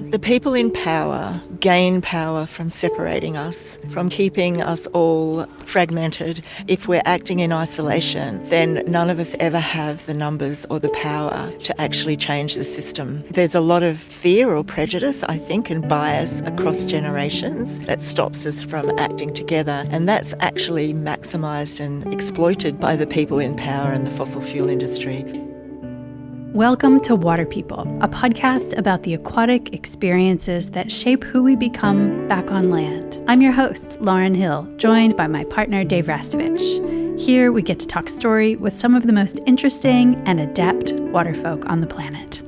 The people in power gain power from separating us, from keeping us all fragmented. If we're acting in isolation, then none of us ever have the numbers or the power to actually change the system. There's a lot of fear or prejudice, I think, and bias across generations that stops us from acting together, and that's actually maximised and exploited by the people in power and the fossil fuel industry. Welcome to Water People, a podcast about the aquatic experiences that shape who we become back on land. I'm your host, Lauren Hill, joined by my partner, Dave Rastovich. Here, we get to talk story with some of the most interesting and adept waterfolk on the planet.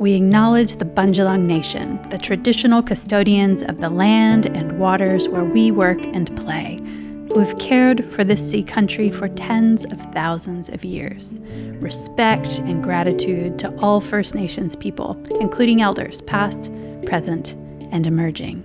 We acknowledge the Bundjalung Nation, the traditional custodians of the land and waters where we work and play, who've cared for this sea country for tens of thousands of years. Respect and gratitude to all First Nations people, including elders past, present, and emerging.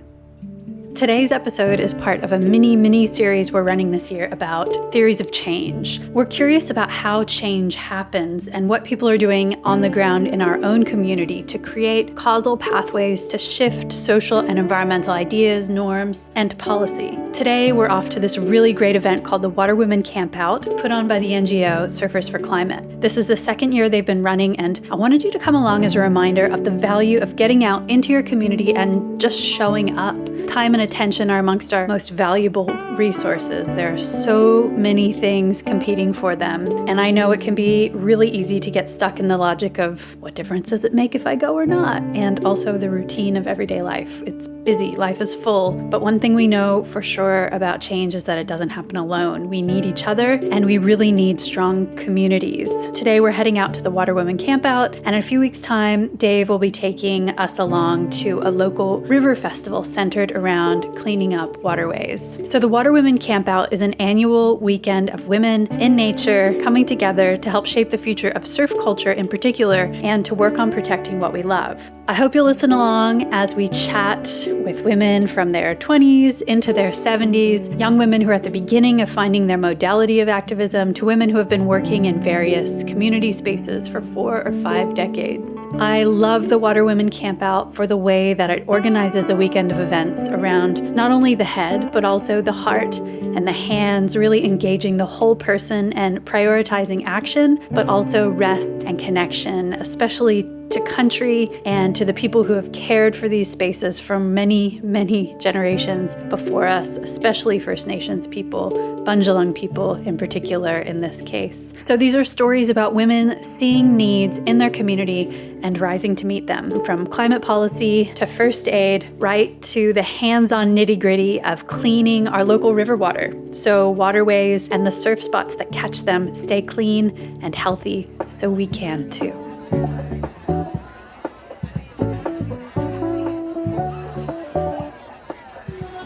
Today's episode is part of a mini series we're running this year about theories of change. We're curious about how change happens and what people are doing on the ground in our own community to create causal pathways to shift social and environmental ideas, norms, and policy. Today, we're off to this really great event called the Waterwomen Camp put on by the NGO Surfers for Climate. This is the second year they've been running, and I wanted you to come along as a reminder of the value of getting out into your community and just showing up. Time and attention are amongst our most valuable resources. There are so many things competing for them, and I know it can be really easy to get stuck in the logic of what difference does it make if I go or not, and also the routine of everyday life. It's busy, life is full, but one thing we know for sure about change is that it doesn't happen alone. We need each other, and we really need strong communities. Today we're heading out to the Waterwomen Camp, and in a few weeks' time, Dave will be taking us along to a local river festival centered around cleaning up waterways. So the Waterwomen Camp is an annual weekend of women in nature coming together to help shape the future of surf culture in particular and to work on protecting what we love. I hope you'll listen along as we chat with women from their 20s into their 70s, young women who are at the beginning of finding their modality of activism, to women who have been working in various community spaces for 4 or 5 decades. I love the Waterwomen Camp for the way that it organizes a weekend of events around not only the head, but also the heart and the hands, really engaging the whole person and prioritizing action, but also rest and connection, especially to country and to the people who have cared for these spaces for many generations before us, especially First Nations people, Bundjalung people in particular in this case. So these are stories about women seeing needs in their community and rising to meet them, from climate policy to first aid, right to the hands-on nitty-gritty of cleaning our local river water, so waterways and the surf spots that catch them stay clean and healthy so we can too.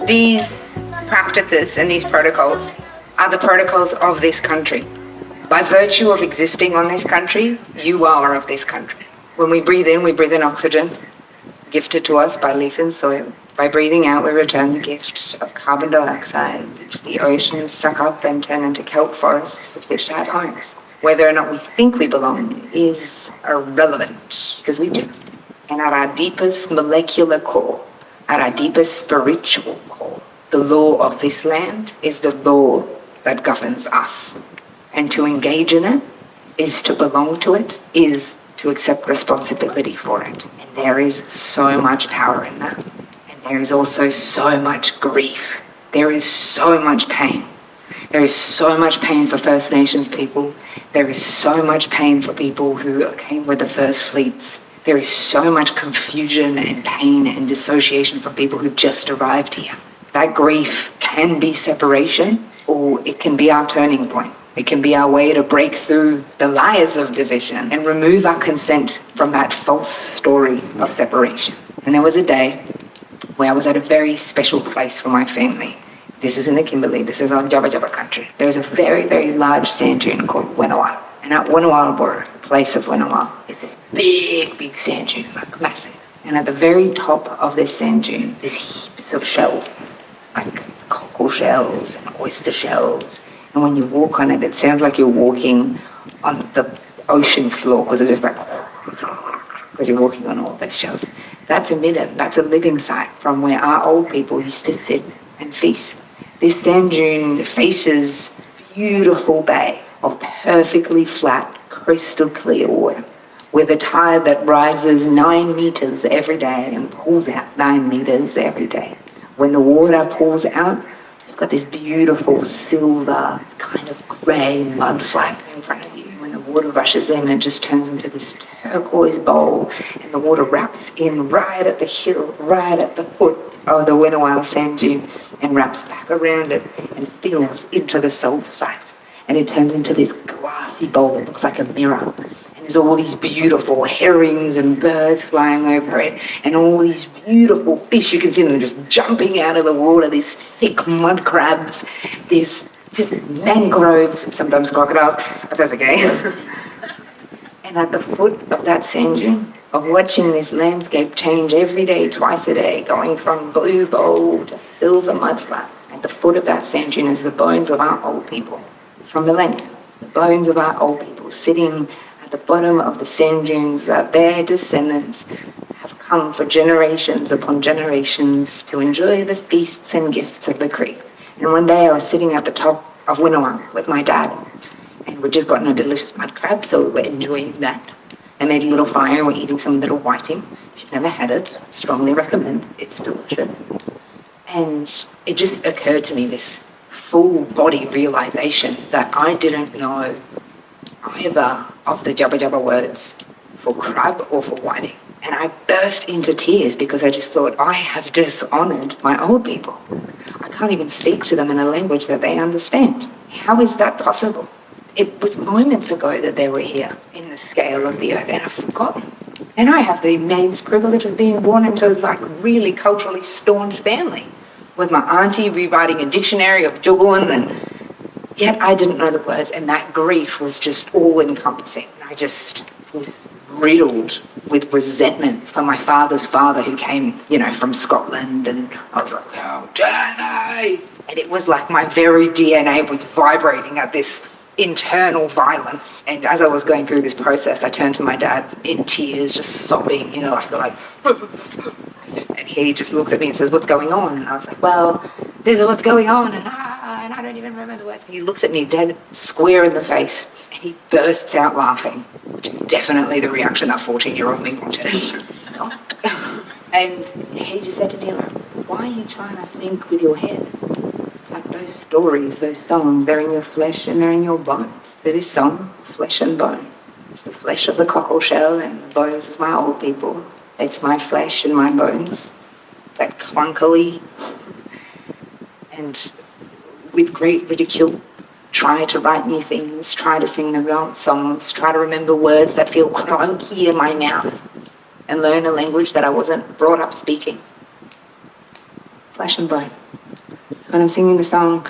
These practices and these protocols are the protocols of this country. By virtue of existing on this country, you are of this country. When we breathe in oxygen, gifted to us by leaf and soil. By breathing out, we return the gift of carbon dioxide, which the oceans suck up and turn into kelp forests for fish to have homes. Whether or not we think we belong is irrelevant, because we do. And at our deepest molecular core, at our deepest spiritual core, the law of this land is the law that governs us. And to engage in it is to belong to it, is to accept responsibility for it. And there is so much power in that. And there is also so much grief. There is so much pain. There is so much pain for First Nations people. There is so much pain for people who came with the first fleets. There is so much confusion and pain and dissociation for people who've just arrived here. That grief can be separation, or it can be our turning point. It can be our way to break through the lies of division and remove our consent from that false story of separation. And there was a day where I was at a very special place for my family. This is in the Kimberley. This is on Jabba Jabba country. There's a very large sand dune called Wenawal. And at Wenawal, the place of Wenawal, is this big sand dune, like massive. And at the very top of this sand dune, there's heaps of shells, like cockle shells and oyster shells. And when you walk on it, it sounds like you're walking on the ocean floor, because it's just like, because you're walking on all those shells. That's a minute, that's a living site from where our old people used to sit and feast. This sand dune faces a beautiful bay of perfectly flat, crystal clear water, with a tide that rises 9 meters every day and pulls out 9 meters every day. When the water pulls out, you've got this beautiful silver, kind of grey mud flat in front of you. When the water rushes in, it just turns into this turquoise bowl, and the water wraps in right at the hill, right at the foot of the Winnowell sand dune, and wraps back around it and fills into the salt flats. And it turns into this glassy bowl that looks like a mirror. And there's all these beautiful herrings and birds flying over it, and all these beautiful fish. You can see them just jumping out of the water, these thick mud crabs, these just mangroves, sometimes crocodiles, but that's okay. And at the foot of that sand dune, of watching this landscape change every day, twice a day, going from blue bowl to silver mud flat, at the foot of that sand dune is the bones of our old people from millennia. The bones of our old people sitting at the bottom of the sand dunes that their descendants have come for generations upon generations to enjoy the feasts and gifts of the Cree. And one day I was sitting at the top of Winnowell with my dad, and we'd just gotten a delicious mud crab, so we're enjoying that. I made a little fire and we're eating some little whiting. If you've never had it, I strongly recommend. It's delicious. And it just occurred to me, this full body realization that I didn't know either of the Jabba Jabba words for crab or for whiting. And I burst into tears because I just thought, I have dishonored my old people. I can't even speak to them in a language that they understand. How is that possible? It was moments ago that they were here in the scale of the earth, and I've forgotten. And I have the immense privilege of being born into like really culturally staunch family, with my auntie rewriting a dictionary of Juggling, and yet I didn't know the words, and that grief was just all-encompassing. I just was riddled with resentment for my father's father, who came, from Scotland, and I was like, oh, Danny! And it was like my very DNA was vibrating at this internal violence. And as I was going through this process, I turned to my dad in tears, just sobbing, like and he just looks at me and says, what's going on? And I was like, well, this is what's going on, and I don't even remember the words. And he looks at me dead square in the face, and he bursts out laughing, which is definitely the reaction that 14-year-old me wanted. And he just said to me, like, why are you trying to think with your head? Like those stories, those songs, they're in your flesh and they're in your bones. So this song, Flesh and Bone, it's the flesh of the cockle shell and the bones of my old people. It's my flesh and my bones, that clunkily and with great ridicule, try to write new things, try to sing the right songs, try to remember words that feel clunky in my mouth, and learn a language that I wasn't brought up speaking. Flesh and bone. So when I'm singing the song,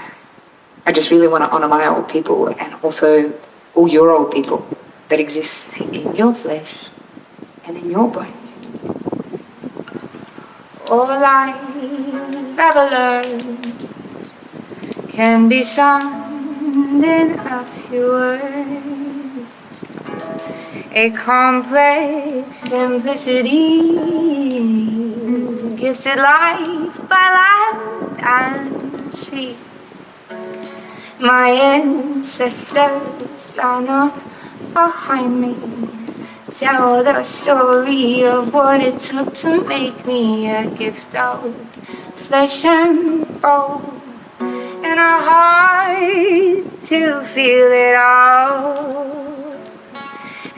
I just really want to honour my old people, and also all your old people that exist in your flesh and in your bones. All I've ever learned can be sung in a few words. A complex simplicity, gifted life by land and sea. My ancestors line up behind me, tell the story of what it took to make me a gift of flesh and bone, and a heart to feel it all.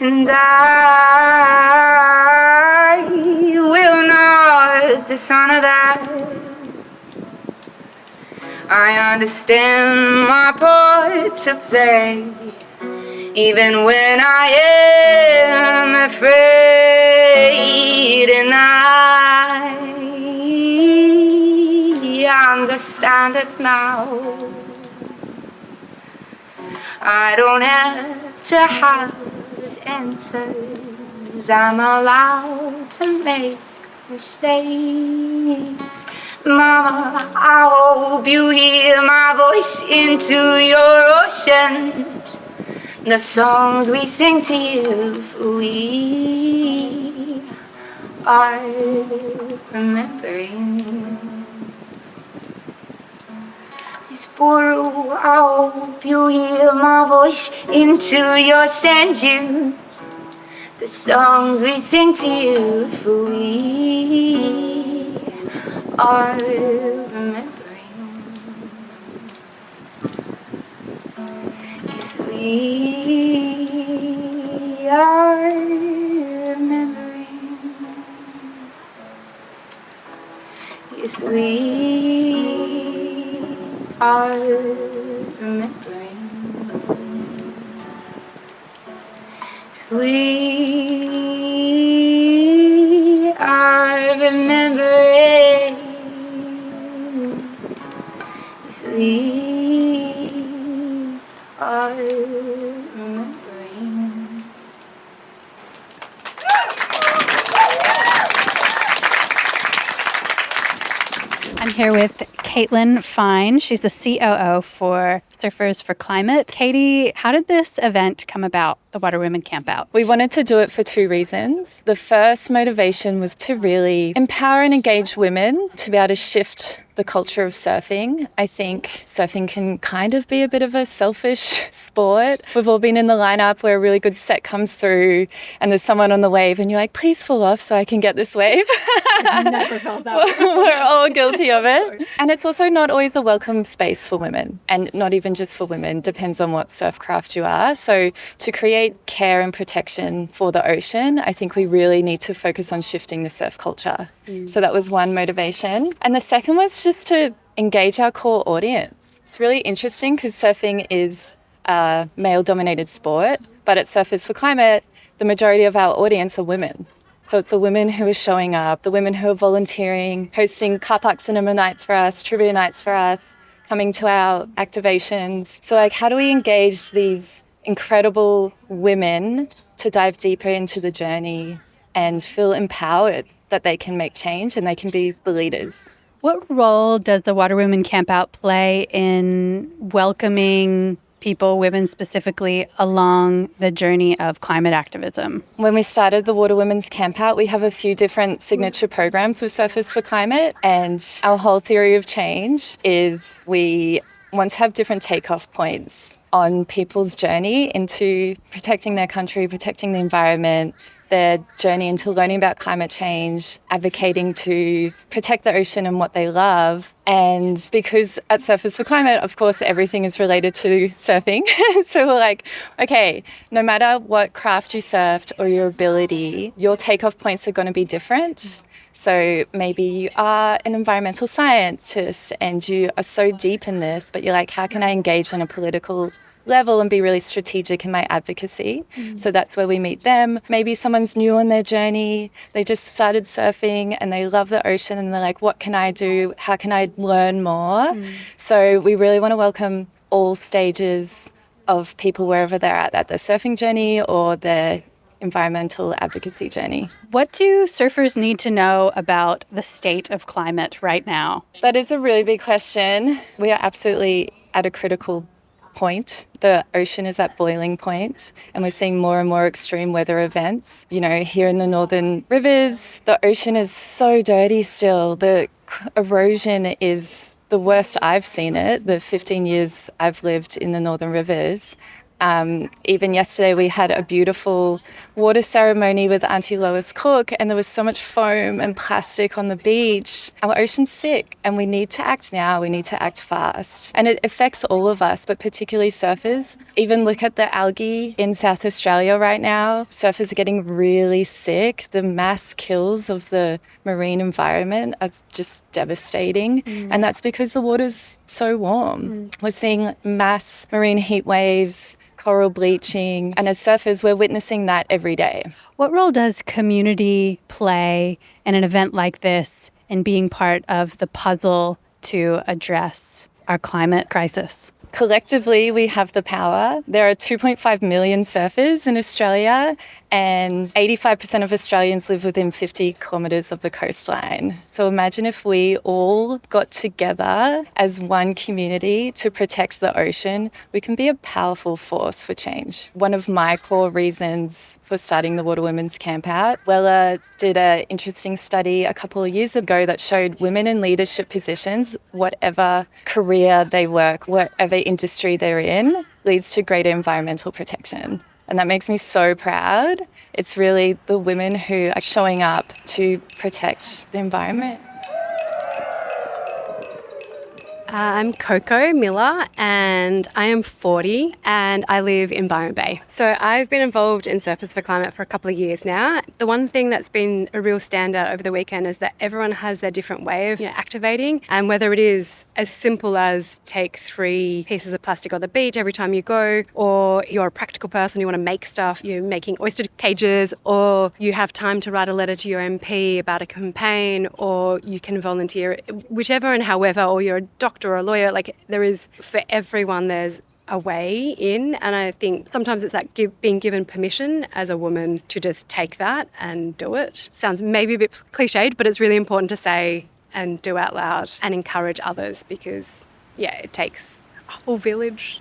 And I will not dishonor that. I understand my part to play, even when I am afraid, and I understand it now. I don't have to have answers. I'm allowed to make mistakes. Mama, I hope you hear my voice into your oceans. The songs we sing to you, we I'm remembering. Miss Buru, I hope you hear my voice into your sand dunes. The songs we sing to you, for we are remembering. Yes, we are remembering. Yes, we are remembering. Yes, we are remembering. Yes, we are remembering. I'm here with Caitlin Fine. She's the COO for Surfers for Climate. Katie, how did this event come about, the Waterwomen Camp Out? We wanted to do it for two reasons. The first motivation was to really empower and engage women to be able to shift the culture of surfing. I think surfing can kind of be a bit of a selfish sport. We've all been in the lineup where a really good set comes through and there's someone on the wave and you're like, please fall off so I can get this wave. I've never felt that. We're all guilty of it. And it's also not always a welcome space for women, and not even just for women, depends on what surf craft you are. So to create care and protection for the ocean, I think we really need to focus on shifting the surf culture. So that was one motivation. And the second was just to engage our core audience. It's really interesting because surfing is a male-dominated sport, but at Surfers for Climate, the majority of our audience are women. So it's the women who are showing up, the women who are volunteering, hosting car park cinema nights for us, trivia nights for us, coming to our activations. So like, how do we engage these incredible women to dive deeper into the journey and feel empowered that they can make change and they can be the leaders? What role does the Waterwomen Camp Out play in welcoming people, women specifically, along the journey of climate activism? When we started the Waterwomen's Camp Out, we have a few different signature programs with Surfers for Climate, and our whole theory of change is we want to have different takeoff points on people's journey into protecting their country, protecting the environment, their journey into learning about climate change, advocating to protect the ocean and what they love. And because at Surfers for Climate, of course, everything is related to surfing. So we're like, okay, no matter what craft you surfed or your ability, your takeoff points are going to be different. So maybe you are an environmental scientist and you are so deep in this, but you're like, how can I engage on a political level and be really strategic in my advocacy? So that's where we meet them. Maybe someone's new on their journey. They just started surfing and they love the ocean and they're like, what can I do? How can I learn more? So we really want to welcome all stages of people wherever they're at their surfing journey or their environmental advocacy journey. What do surfers need to know about the state of climate right now? That is a really big question. We are absolutely at a critical point. The ocean is at boiling point and we're seeing more and more extreme weather events. You know, here in the northern rivers, the ocean is so dirty still. The erosion is the worst I've seen it, the 15 years I've lived in the northern rivers. Even yesterday we had a beautiful water ceremony with Auntie Lois Cook and there was so much foam and plastic on the beach. Our ocean's sick and we need to act now. We need to act fast. And it affects all of us, but particularly surfers. Even look at the algae in South Australia right now. Surfers are getting really sick. The mass kills of the marine environment are just devastating. And that's because the water's so warm. We're seeing mass marine heat waves, coral bleaching, and as surfers, we're witnessing that every day. What role does community play in an event like this in being part of the puzzle to address our climate crisis? Collectively, we have the power. There are 2.5 million surfers in Australia, and 85% of Australians live within 50 kilometres of the coastline. So imagine if we all got together as one community to protect the ocean, we can be a powerful force for change. One of my core reasons for starting the Waterwomen's Camp out, Wella did an interesting study a couple of years ago that showed women in leadership positions, whatever career they work, whatever industry they're in, leads to greater environmental protection. And that makes me so proud. It's really the women who are showing up to protect the environment. I'm Coco Miller and I am 40 and I live in Byron Bay. So I've been involved in Surfers for Climate for a couple of years now. The one thing that's been a real standout over the weekend is that everyone has their different way of activating, and whether it is as simple as take 3 pieces of plastic on the beach every time you go, or you're a practical person, you want to make stuff, you're making oyster cages, or you have time to write a letter to your MP about a campaign, or you can volunteer, whichever and however, or you're a doctor or a lawyer, there is, for everyone, there's a way in. And I think sometimes it's that being given permission as a woman to just take that and do it. Sounds maybe a bit cliched, but it's really important to say and do out loud and encourage others, because, it takes a whole village.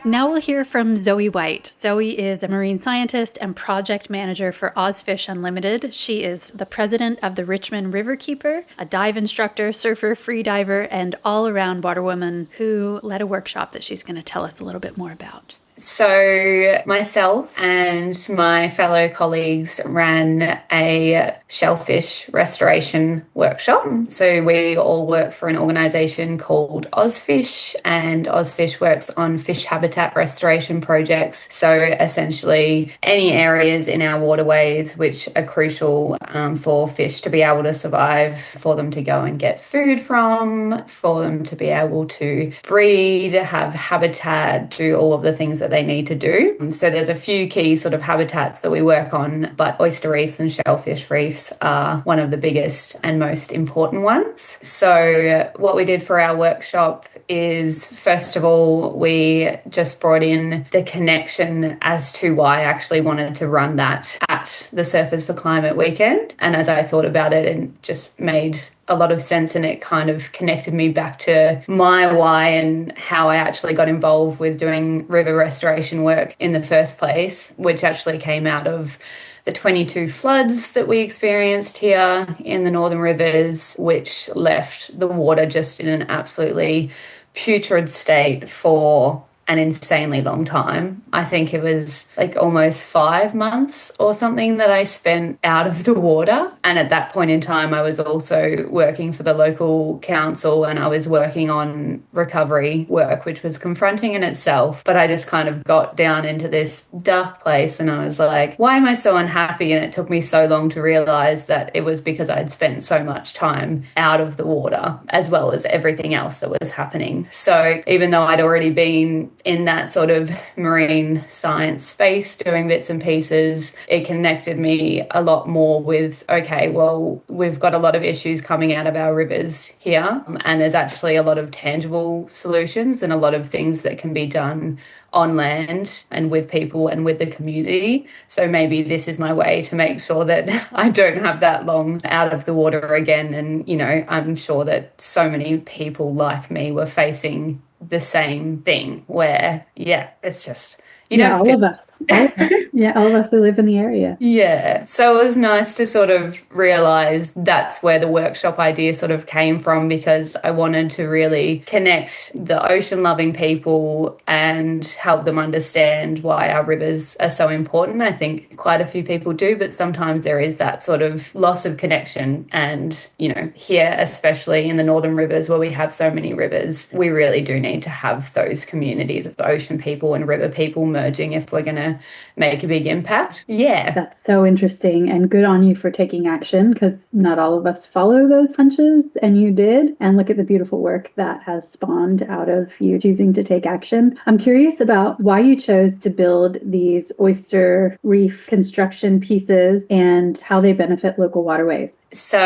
Now we'll hear from Zoe White. Zoe is a marine scientist and project manager for Ozfish Unlimited. She is the president of the Richmond Riverkeeper, a dive instructor, surfer, freediver, and all-around waterwoman who led a workshop that she's going to tell us a little bit more about. So myself and my fellow colleagues ran a shellfish restoration workshop. So we all work for an organisation called Ozfish, and Ozfish works on fish habitat restoration projects. So essentially any areas in our waterways which are crucial for fish to be able to survive, for them to go and get food from, for them to be able to breed, have habitat, do all of the things that they need to do. So there's a few key sort of habitats that we work on, but oyster reefs and shellfish reefs are one of the biggest and most important ones. So what we did for our workshop is, first of all, we just brought in the connection as to why I actually wanted to run that at the Surfers for Climate weekend. And as I thought about it, it just made a lot of sense, and it kind of connected me back to my why and how I actually got involved with doing river restoration work in the first place, which actually came out of the 22 floods that we experienced here in the Northern Rivers, which left the water just in an absolutely putrid state for an insanely long time. I think it was almost 5 months or something that I spent out of the water. And at that point in time, I was also working for the local council, and I was working on recovery work, which was confronting in itself. But I just kind of got down into this dark place, and I was like, why am I so unhappy? And it took me so long to realize that it was because I'd spent so much time out of the water, as well as everything else that was happening. So even though I'd already been in that sort of marine science space doing bits and pieces, it connected me a lot more with, okay, well, we've got a lot of issues coming out of our rivers here, and there's actually a lot of tangible solutions and a lot of things that can be done on land and with people and with the community. So maybe this is my way to make sure that I don't have that long out of the water again. And, I'm sure that so many people like me were facing the same thing where, it's just, all of us. All of us who live in the area. Yeah. So it was nice to sort of realise that's where the workshop idea sort of came from, because I wanted to really connect the ocean-loving people and help them understand why our rivers are so important. I think quite a few people do, but sometimes there is that sort of loss of connection. And, here, especially in the Northern Rivers where we have so many rivers, we really do need to have those communities of ocean people and river people emerging if we're going to make a big impact. Yeah. That's so interesting, and good on you for taking action, because not all of us follow those hunches, and you did. And look at the beautiful work that has spawned out of you choosing to take action. I'm curious about why you chose to build these oyster reef construction pieces and how they benefit local waterways. So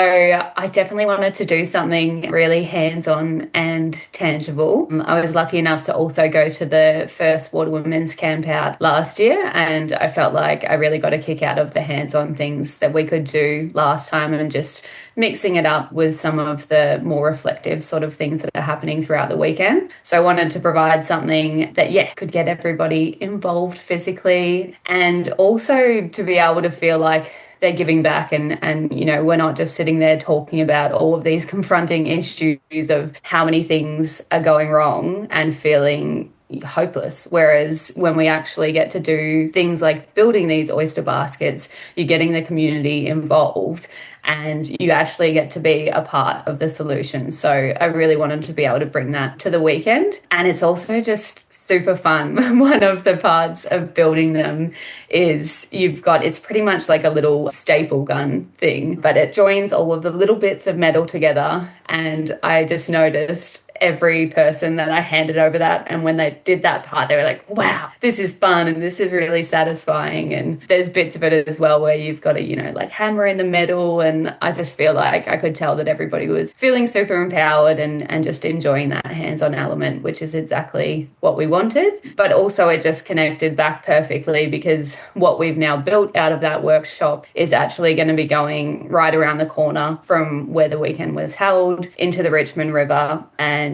I definitely wanted to do something really hands-on and tangible. I was lucky enough to also go to the first Waterwomen's Camp out last year, and I felt like I really got a kick out of the hands-on things that we could do last time and just mixing it up with some of the more reflective sort of things that are happening throughout the weekend. So I wanted to provide something that, could get everybody involved physically, and also to be able to feel like they're giving back and we're not just sitting there talking about all of these confronting issues of how many things are going wrong and feeling hopeless. Whereas when we actually get to do things like building these oyster baskets, you're getting the community involved and you actually get to be a part of the solution. So I really wanted to be able to bring that to the weekend. And it's also just super fun. One of the parts of building them is it's pretty much like a little staple gun thing, but it joins all of the little bits of metal together. And I just noticed every person that I handed over that, and when they did that part, they were like, wow, this is fun and this is really satisfying. And there's bits of it as well where you've got to, like hammer in the metal, and I just feel like I could tell that everybody was feeling super empowered and just enjoying that hands-on element, which is exactly what we wanted. But also it just connected back perfectly, because what we've now built out of that workshop is actually going to be going right around the corner from where the weekend was held into the Richmond River, and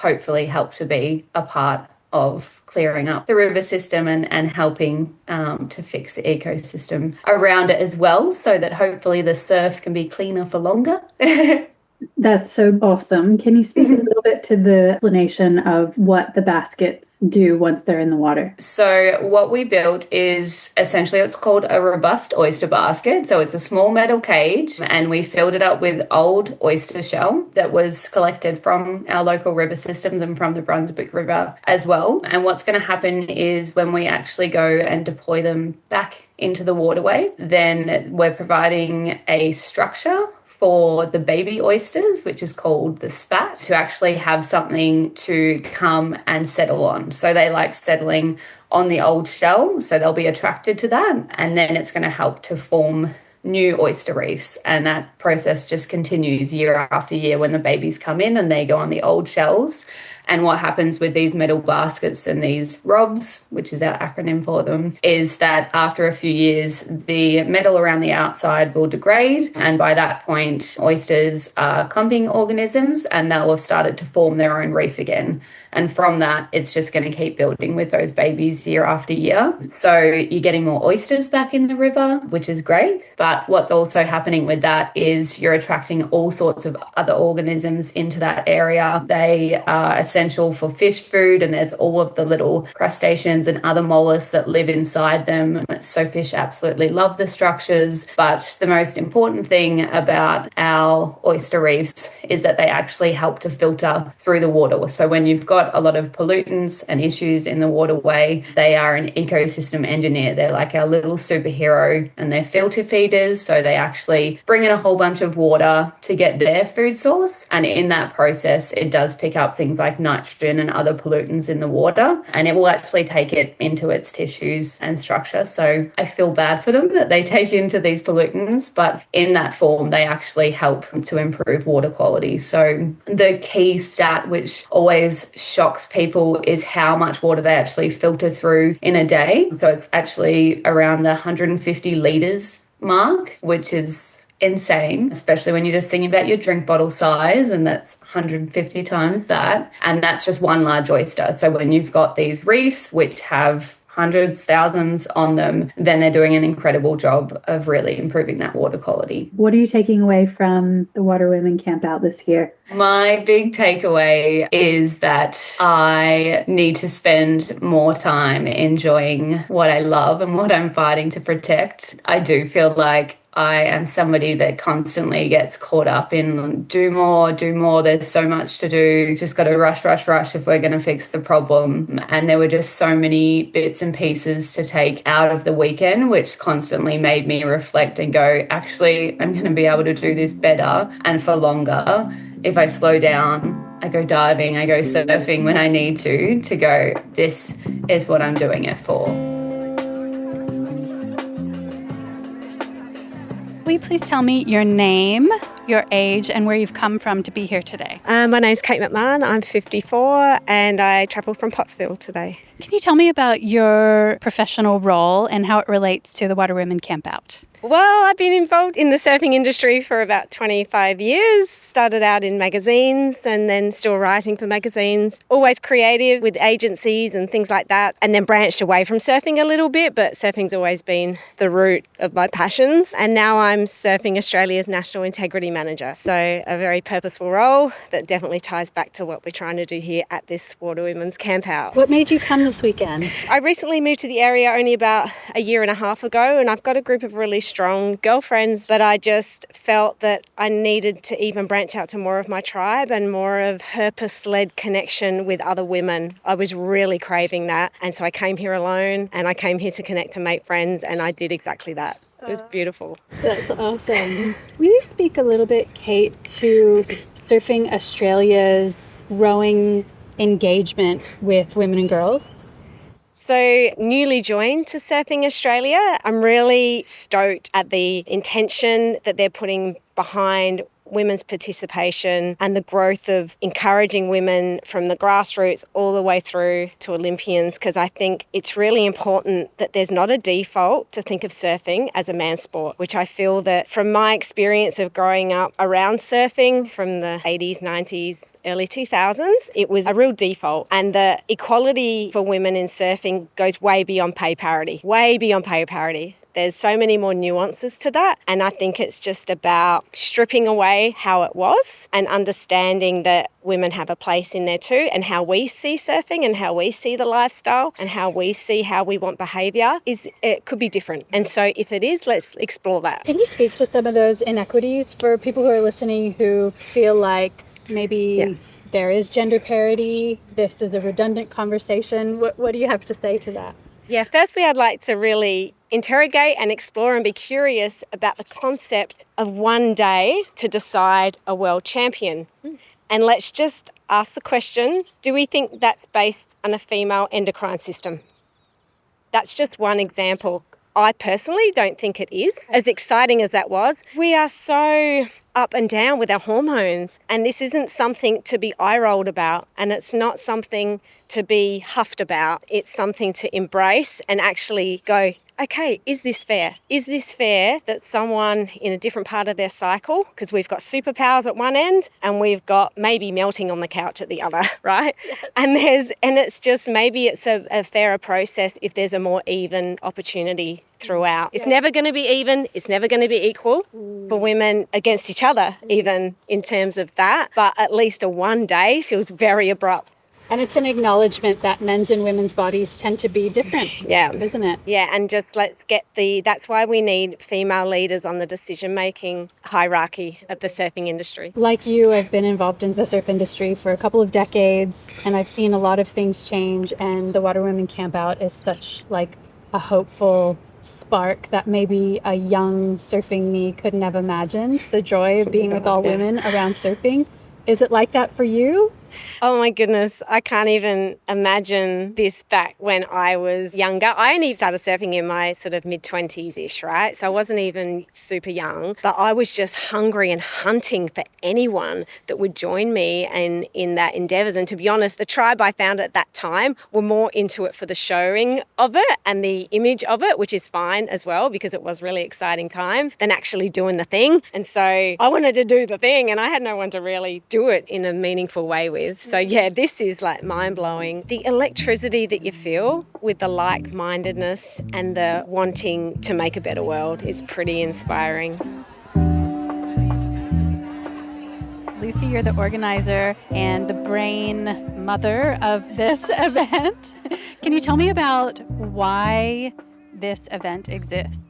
hopefully help to be a part of clearing up the river system and helping to fix the ecosystem around it as well, so that hopefully the surf can be cleaner for longer. That's so awesome. Can you speak a little bit to the explanation of what the baskets do once they're in the water? So what we built is essentially, it's called a robust oyster basket. So it's a small metal cage, and we filled it up with old oyster shell that was collected from our local river systems and from the Brunswick River as well. And what's going to happen is when we actually go and deploy them back into the waterway, then we're providing a structure for the baby oysters, which is called the spat, to actually have something to come and settle on. So they like settling on the old shell, so they'll be attracted to that, and then it's going to help to form new oyster reefs. And that process just continues year after year when the babies come in and they go on the old shells. And what happens with these metal baskets and these ROBs, which is our acronym for them, is that after a few years, the metal around the outside will degrade. And by that point, oysters are clumping organisms and they'll have started to form their own reef again. And from that, it's just going to keep building with those babies year after year. So you're getting more oysters back in the river, which is great. But what's also happening with that is you're attracting all sorts of other organisms into that area. They are essential for fish food, and there's all of the little crustaceans and other mollusks that live inside them. So fish absolutely love the structures. But the most important thing about our oyster reefs is that they actually help to filter through the water. So when you've got a lot of pollutants and issues in the waterway, they are an ecosystem engineer. They're like our little superhero, and they're filter feeders. So they actually bring in a whole bunch of water to get their food source. And in that process, it does pick up things like nitrogen and other pollutants in the water, and it will actually take it into its tissues and structure. So I feel bad for them that they take into these pollutants, but in that form, they actually help to improve water quality. So the key stat, which always shocks people, is how much water they actually filter through in a day. So it's actually around the 150 litres mark, which is insane, especially when you're just thinking about your drink bottle size, and that's 150 times that. And that's just one large oyster. So when you've got these reefs, which have hundreds, thousands on them, then they're doing an incredible job of really improving that water quality. What are you taking away from the Waterwomen Camp out this year? My big takeaway is that I need to spend more time enjoying what I love and what I'm fighting to protect. I do feel like I am somebody that constantly gets caught up in do more. There's so much to do. Just got to rush if we're going to fix the problem. And there were just so many bits and pieces to take out of the weekend, which constantly made me reflect and go, actually, I'm going to be able to do this better and for longer if I slow down. I go diving, I go surfing when I need to go, this is what I'm doing it for. Will you please tell me your name, your age, and where you've come from to be here today? My name's Kate McMahon. I'm 54 and I travel from Pottsville today. Can you tell me about your professional role and how it relates to the Waterwomen Camp Out? Well, I've been involved in the surfing industry for about 25 years. Started out in magazines and then still writing for magazines. Always creative with agencies and things like that. And then branched away from surfing a little bit, but surfing's always been the root of my passions. And now I'm Surfing Australia's National Integrity Manager. So a very purposeful role that definitely ties back to what we're trying to do here at this Waterwomen's Camp Out. What made you come this weekend? I recently moved to the area only about a year and a half ago, and I've got a group of really strong girlfriends, but I just felt that I needed to even branch out to more of my tribe and more of purpose-led connection with other women. I was really craving that, and so I came here alone, and I came here to connect and make friends, and I did exactly that. It was beautiful. That's awesome. Will you speak a little bit, Kate, to Surfing Australia's growing engagement with women and girls? So newly joined to Surfing Australia, I'm really stoked at the intention that they're putting behind women's participation and the growth of encouraging women from the grassroots all the way through to Olympians, because I think it's really important that there's not a default to think of surfing as a man's sport, which I feel that from my experience of growing up around surfing from the 80s, 90s, early 2000s, it was a real default. And the equality for women in surfing goes way beyond pay parity, There's so many more nuances to that. And I think it's just about stripping away how it was and understanding that women have a place in there too, and how we see surfing and how we see the lifestyle and how we see how we want behaviour it could be different. And so if it is, let's explore that. Can you speak to some of those inequities for people who are listening who feel like maybe there is gender parity, this is a redundant conversation? What do you have to say to that? Yeah, firstly, I'd like to really interrogate and explore and be curious about the concept of one day to decide a world champion. And let's just ask the question, do we think that's based on a female endocrine system? That's just one example. I personally don't think it is. As exciting as that was, we are so up and down with our hormones, and this isn't something to be eye-rolled about, and it's not something to be huffed about. It's something to embrace and actually go, okay, is this fair? Is this fair that someone in a different part of their cycle, because we've got superpowers at one end and we've got maybe melting on the couch at the other, right? Yes. And it's just maybe it's a fairer process if there's a more even opportunity throughout. It's never going to be even. It's never going to be equal for women against each other, even in terms of that. But at least a one day feels very abrupt. And it's an acknowledgement that men's and women's bodies tend to be different, isn't it? Yeah, and just that's why we need female leaders on the decision-making hierarchy of the surfing industry. Like you, I've been involved in the surf industry for a couple of decades, and I've seen a lot of things change, and the Waterwomen Camp Out is such like a hopeful spark that maybe a young surfing me couldn't have imagined, the joy of being with all women around surfing. Is it like that for you? Oh my goodness, I can't even imagine this back when I was younger. I only started surfing in my sort of mid-20s-ish, right? So I wasn't even super young, but I was just hungry and hunting for anyone that would join me in that endeavours. And to be honest, the tribe I found at that time were more into it for the showing of it and the image of it, which is fine as well because it was really exciting time, than actually doing the thing. And so I wanted to do the thing and I had no one to really do it in a meaningful way with. So yeah, this is like mind-blowing. The electricity that you feel with the like-mindedness and the wanting to make a better world is pretty inspiring. Lucy, you're the organizer and the brain mother of this event. Can you tell me about why this event exists?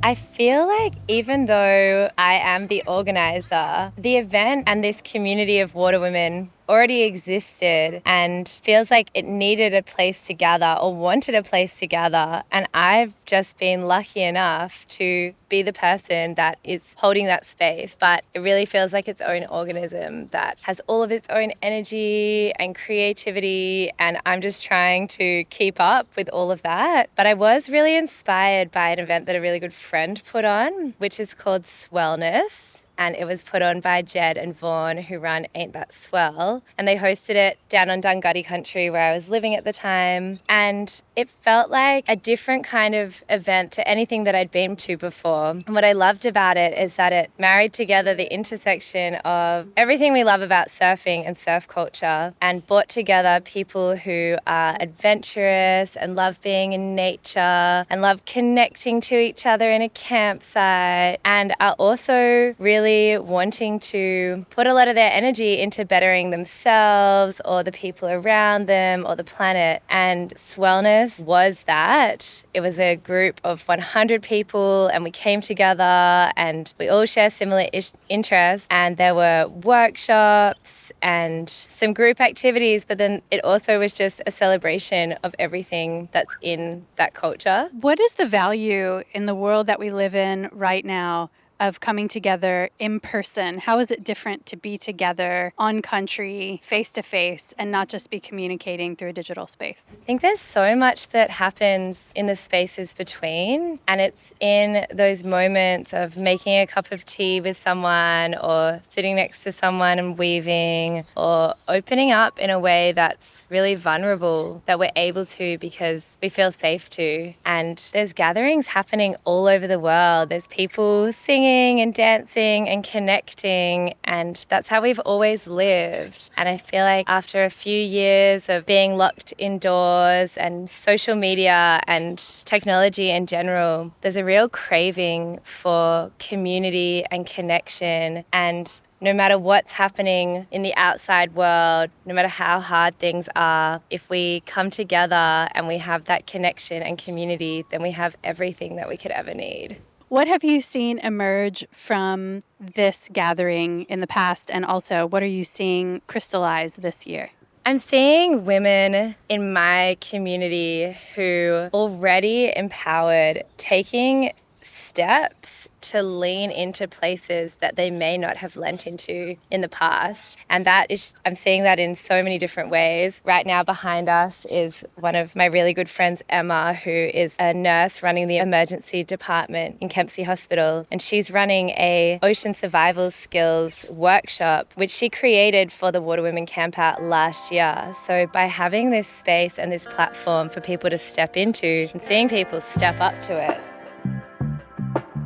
I feel like even though I am the organizer, the event and this community of water women already existed and feels like it needed a place to gather or wanted a place to gather. And I've just been lucky enough to be the person that is holding that space. But it really feels like its own organism that has all of its own energy and creativity. And I'm just trying to keep up with all of that. But I was really inspired by an event that a really good friend put on, which is called Swellness. And it was put on by Jed and Vaughn, who run Ain't That Swell. And they hosted it down on Dungutty country where I was living at the time. And it felt like a different kind of event to anything that I'd been to before. And what I loved about it is that it married together the intersection of everything we love about surfing and surf culture and brought together people who are adventurous and love being in nature and love connecting to each other in a campsite and are also really wanting to put a lot of their energy into bettering themselves or the people around them or the planet. And Swellness was that. It was a group of 100 people and we came together and we all share similar interests, and there were workshops and some group activities, but then it also was just a celebration of everything that's in that culture. What is the value in the world that we live in right now of coming together in person? How is it different to be together on country, face to face, and not just be communicating through a digital space? I think there's so much that happens in the spaces between, and it's in those moments of making a cup of tea with someone or sitting next to someone and weaving or opening up in a way that's really vulnerable that we're able to because we feel safe to. And there's gatherings happening all over the world. There's people singing and dancing and connecting, and that's how we've always lived. And I feel like after a few years of being locked indoors and social media and technology in general, there's a real craving for community and connection. And no matter what's happening in the outside world, no matter how hard things are, if we come together and we have that connection and community, then we have everything that we could ever need. What have you seen emerge from this gathering in the past, and also what are you seeing crystallize this year? I'm seeing women in my community who already empowered, taking steps to lean into places that they may not have lent into in the past. And I'm seeing that in so many different ways. Right now behind us is one of my really good friends, Emma, who is a nurse running the emergency department in Kempsey Hospital. And she's running a ocean survival skills workshop, which she created for the Waterwomen Camp out last year. So by having this space and this platform for people to step into, I'm seeing people step up to it.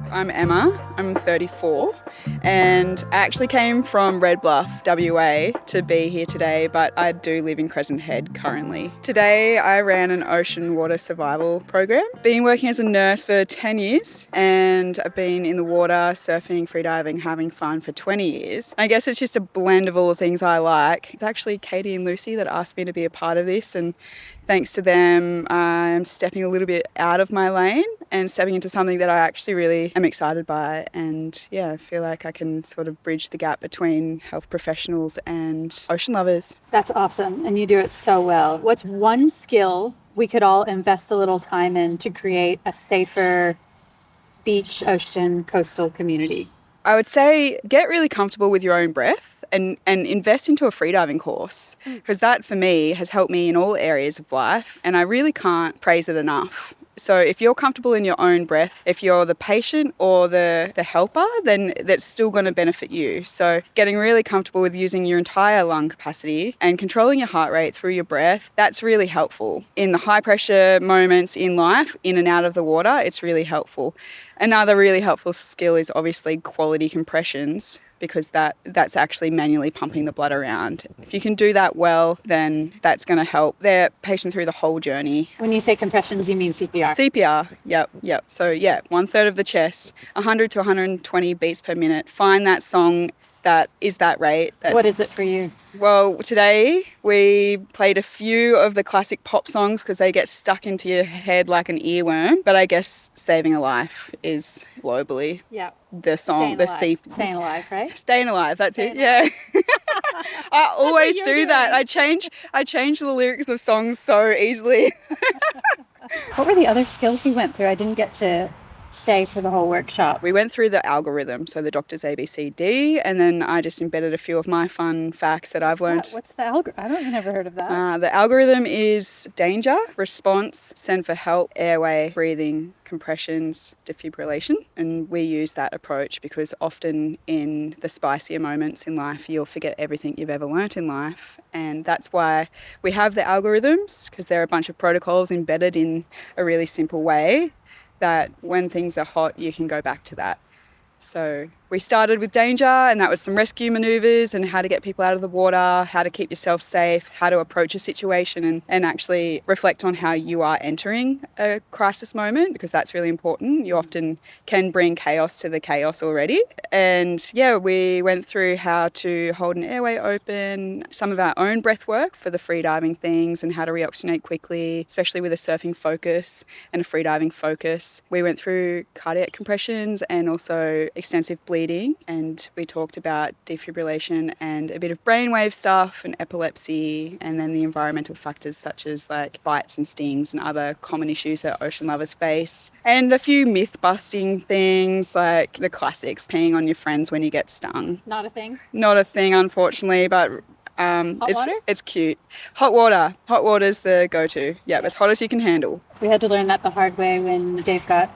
I'm Emma, I'm 34, and I actually came from Red Bluff, WA, to be here today, but I do live in Crescent Head currently. Today I ran an ocean water survival program. Been working as a nurse for 10 years, and I've been in the water, surfing, freediving, having fun for 20 years. I guess it's just a blend of all the things I like. It's actually Katie and Lucy that asked me to be a part of this, and thanks to them, I'm stepping a little bit out of my lane and stepping into something that I actually really am excited by. And yeah, I feel like I can sort of bridge the gap between health professionals and ocean lovers. That's awesome, and you do it so well. What's one skill we could all invest a little time in to create a safer beach, ocean, coastal community? I would say get really comfortable with your own breath and invest into a freediving course, because that for me has helped me in all areas of life, and I really can't praise it enough. So if you're comfortable in your own breath, if you're the patient or the helper, then that's still going to benefit you. So getting really comfortable with using your entire lung capacity and controlling your heart rate through your breath, that's really helpful. In the high pressure moments in life, in and out of the water, it's really helpful. Another really helpful skill is obviously quality compressions, because that's actually manually pumping the blood around. If you can do that well, then that's going to help their patient through the whole journey. When you say compressions, you mean CPR? CPR, yep. So 1/3 of the chest, 100 to 120 beats per minute. Find that song that is that rate. What is it for you? Well, today we played a few of the classic pop songs because they get stuck into your head like an earworm. But I guess Saving a Life is globally the song, Staying alive, right? Staying Alive, that's it, yeah. I always do that. I change the lyrics of songs so easily. What were the other skills you went through? I didn't get to stay for the whole workshop. We went through the algorithm, so the doctor's ABCD, and then I just embedded a few of my fun facts that I've learned. What's the algorithm? I've never heard of that. The algorithm is danger, response, send for help, airway, breathing, compressions, defibrillation. And we use that approach because often in the spicier moments in life, you'll forget everything you've ever learnt in life. And that's why we have the algorithms, because there are a bunch of protocols embedded in a really simple way that when things are hot, you can go back to that. So we started with danger, and that was some rescue manoeuvres and how to get people out of the water, how to keep yourself safe, how to approach a situation and actually reflect on how you are entering a crisis moment, because that's really important. You often can bring chaos to the chaos already. And yeah, we went through how to hold an airway open, some of our own breath work for the freediving things and how to reoxygenate quickly, especially with a surfing focus and a freediving focus. We went through cardiac compressions and also extensive bleeding, and we talked about defibrillation and a bit of brainwave stuff and epilepsy, and then the environmental factors such as like bites and stings and other common issues that ocean lovers face, and a few myth-busting things like the classics, peeing on your friends when you get stung. Not a thing? Not a thing, unfortunately, but Hot water? It's cute. Hot water's the go-to. Yeah, as hot as you can handle. We had to learn that the hard way when Dave got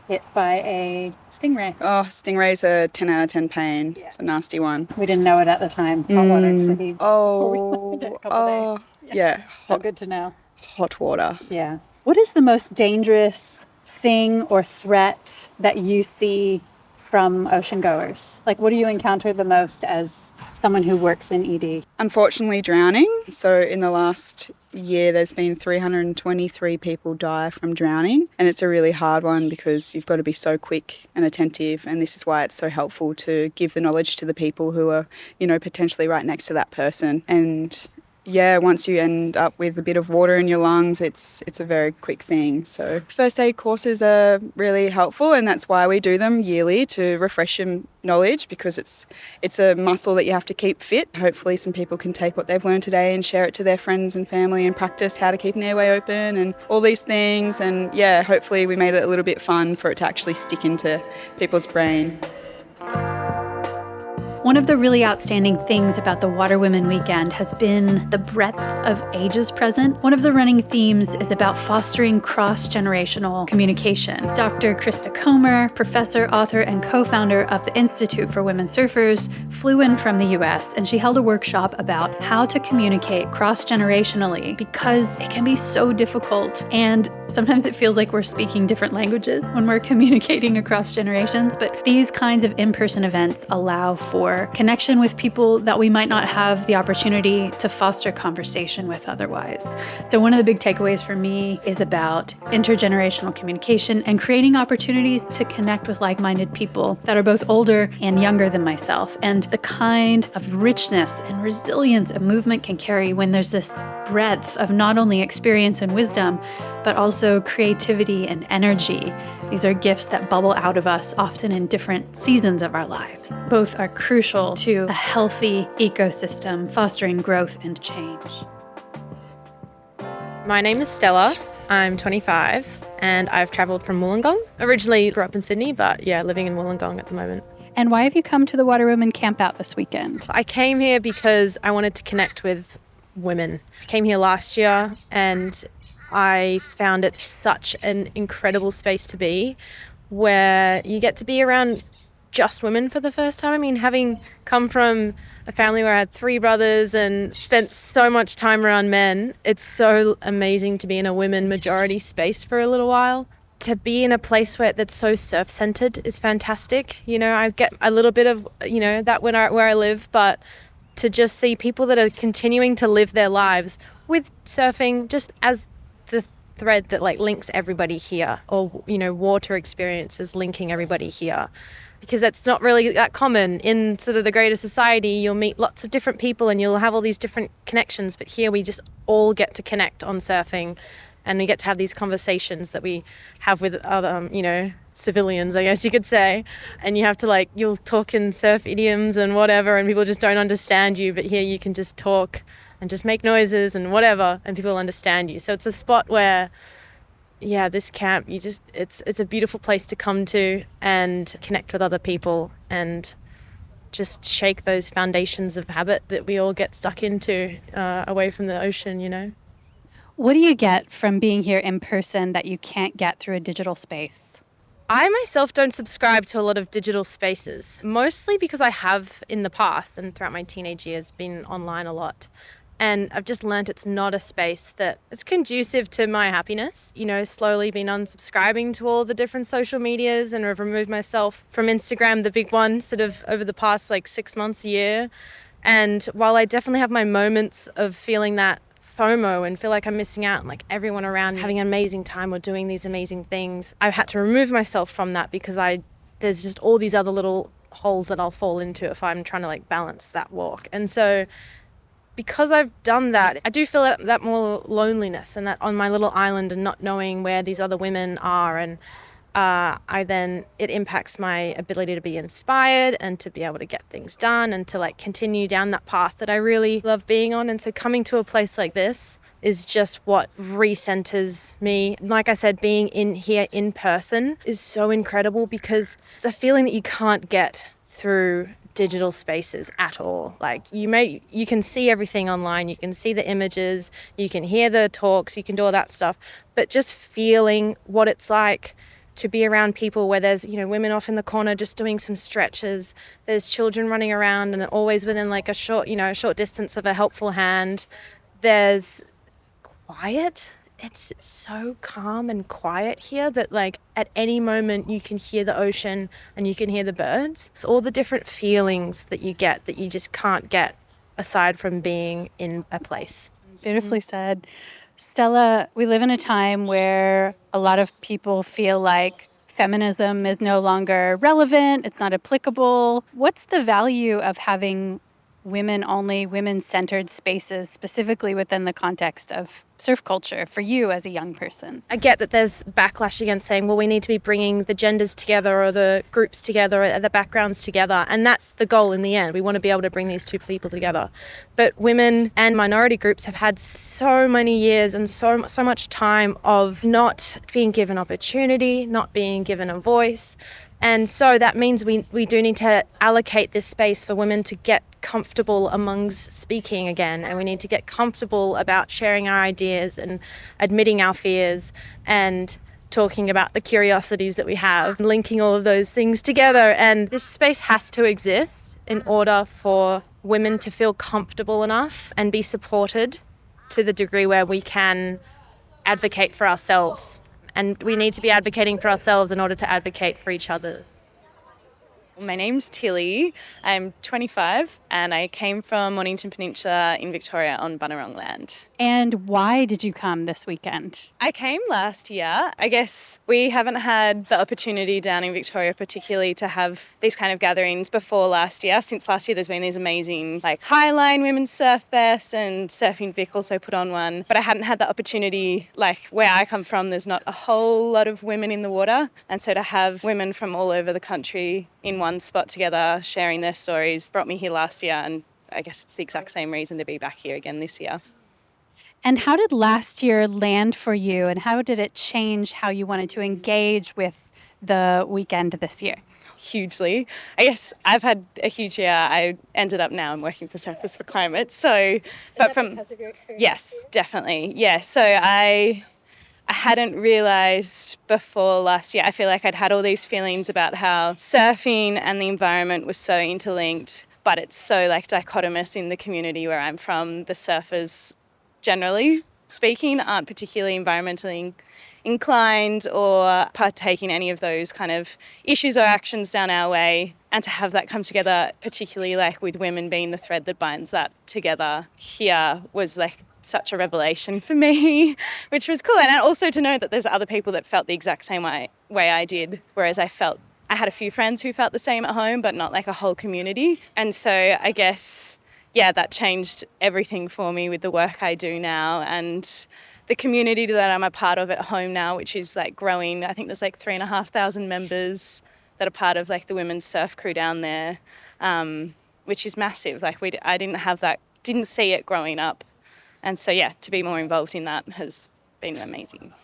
hit by a stingray. Oh, stingray's a 10 out of 10 pain. Yeah. It's a nasty one. We didn't know it at the time. Hot water. So before we did a couple days. Yeah. So good to know. Hot water. Yeah. What is the most dangerous thing or threat that you see from ocean goers? Like, what do you encounter the most as someone who works in ED? Unfortunately, drowning. So in the last year, there's been 323 people die from drowning. And it's a really hard one because you've got to be so quick and attentive. And this is why it's so helpful to give the knowledge to the people who are, potentially right next to that person. And yeah, once you end up with a bit of water in your lungs, it's a very quick thing. So first aid courses are really helpful, and that's why we do them yearly, to refresh your knowledge, because it's a muscle that you have to keep fit. Hopefully some people can take what they've learned today and share it to their friends and family and practice how to keep an airway open and all these things. And yeah, hopefully we made it a little bit fun for it to actually stick into people's brain. One of the really outstanding things about the Waterwomen Weekend has been the breadth of ages present. One of the running themes is about fostering cross-generational communication. Dr. Krista Comer, professor, author, and co-founder of the Institute for Women Surfers, flew in from the US, and she held a workshop about how to communicate cross-generationally, because it can be so difficult, and sometimes it feels like we're speaking different languages when we're communicating across generations. But these kinds of in-person events allow for connection with people that we might not have the opportunity to foster conversation with otherwise. So one of the big takeaways for me is about intergenerational communication and creating opportunities to connect with like-minded people that are both older and younger than myself, and the kind of richness and resilience a movement can carry when there's this breadth of not only experience and wisdom, but also creativity and energy. These are gifts that bubble out of us, often in different seasons of our lives. Both are crucial to a healthy ecosystem, fostering growth and change. My name is Stella. I'm 25 and I've travelled from Wollongong. Originally grew up in Sydney, but yeah, living in Wollongong at the moment. And why have you come to the Waterwomen Camp out this weekend? I came here because I wanted to connect with women. I came here last year and I found it such an incredible space to be, where you get to be around just women for the first time. I mean, having come from a family where I had 3 brothers and spent so much time around men, it's so amazing to be in a women majority space for a little while. To be in a place that's so surf-centered is fantastic. I get a little bit of, that where I live, but to just see people that are continuing to live their lives with surfing just as thread that like links everybody here, or, you know, water experiences linking everybody here. Because that's not really that common. In sort of the greater society, you'll meet lots of different people and you'll have all these different connections. But here we just all get to connect on surfing, and we get to have these conversations that we have with other, you know, civilians, I guess you could say. And you have to like, you'll talk in surf idioms and whatever, and people just don't understand you. But here you can just talk and just make noises and whatever, and people understand you. So it's a spot where, yeah, this camp, it's a beautiful place to come to and connect with other people and just shake those foundations of habit that we all get stuck into away from the ocean, you know. What do you get from being here in person that you can't get through a digital space? I myself don't subscribe to a lot of digital spaces, mostly because I have in the past and throughout my teenage years been online a lot. And I've just learnt it's not a space that is conducive to my happiness. You know, slowly been unsubscribing to all the different social medias, and I've removed myself from Instagram, the big one, sort of over the past like 6 months, a year. And while I definitely have my moments of feeling that FOMO and feel like I'm missing out, and like everyone around having an amazing time or doing these amazing things, I've had to remove myself from that because there's just all these other little holes that I'll fall into if I'm trying to like balance that walk. And so because I've done that, I do feel that more loneliness and that on my little island and not knowing where these other women are. And it impacts my ability to be inspired and to be able to get things done and to like continue down that path that I really love being on. And so coming to a place like this is just what recenters me. Like I said, being in here in person is so incredible because it's a feeling that you can't get through digital spaces at all. Like you can see everything online, you can see the images, you can hear the talks, you can do all that stuff, but just feeling what it's like to be around people where there's, you know, women off in the corner just doing some stretches, there's children running around and always within like a short distance of a helpful hand, there's quiet. It's so calm and quiet here that like at any moment you can hear the ocean and you can hear the birds. It's all the different feelings that you get that you just can't get aside from being in a place. Beautifully said. Stella, we live in a time where a lot of people feel like feminism is no longer relevant, it's not applicable. What's the value of having women-only, women-centered spaces, specifically within the context of surf culture for you as a young person? I get that there's backlash against saying, well, we need to be bringing the genders together or the groups together or the backgrounds together. And that's the goal in the end. We want to be able to bring these two people together. But women and minority groups have had so many years and so much time of not being given opportunity, not being given a voice. And so that means we do need to allocate this space for women to get comfortable amongst speaking again, and we need to get comfortable about sharing our ideas and admitting our fears and talking about the curiosities that we have, linking all of those things together. And this space has to exist in order for women to feel comfortable enough and be supported to the degree where we can advocate for ourselves. And we need to be advocating for ourselves in order to advocate for each other. My name's Tilly. I'm 25 and I came from Mornington Peninsula in Victoria on Bunurong land. And why did you come this weekend? I came last year. I guess we haven't had the opportunity down in Victoria particularly to have these kind of gatherings before last year. Since last year there's been these amazing like Highline Women's Surf Fest, and Surfing Vic also put on one. But I hadn't had the opportunity, like where I come from there's not a whole lot of women in the water, and so to have women from all over the country in one spot together sharing their stories brought me here last year, and I guess it's the exact same reason to be back here again this year. And how did last year land for you, and how did it change how you wanted to engage with the weekend this year? Hugely. I guess I've had a huge year. I ended up now I'm working for Surfers for Climate. So, but from because of your experience? Yes, definitely. Yeah. So I hadn't realised before last year. I feel like I'd had all these feelings about how surfing and the environment was so interlinked, but it's so like dichotomous in the community where I'm from. The surfers, generally speaking, aren't particularly environmentally inclined or partake in any of those kind of issues or actions down our way. And to have that come together, particularly like with women being the thread that binds that together here, was like such a revelation for me, which was cool. And also to know that there's other people that felt the exact same way I did, whereas I had a few friends who felt the same at home, but not like a whole community. And so I guess, that changed everything for me with the work I do now, and the community that I'm a part of at home now, which is like growing. I think there's like 3,500 members that are part of like the women's surf crew down there, which is massive. Like I didn't see it growing up. And so, to be more involved in that has been amazing.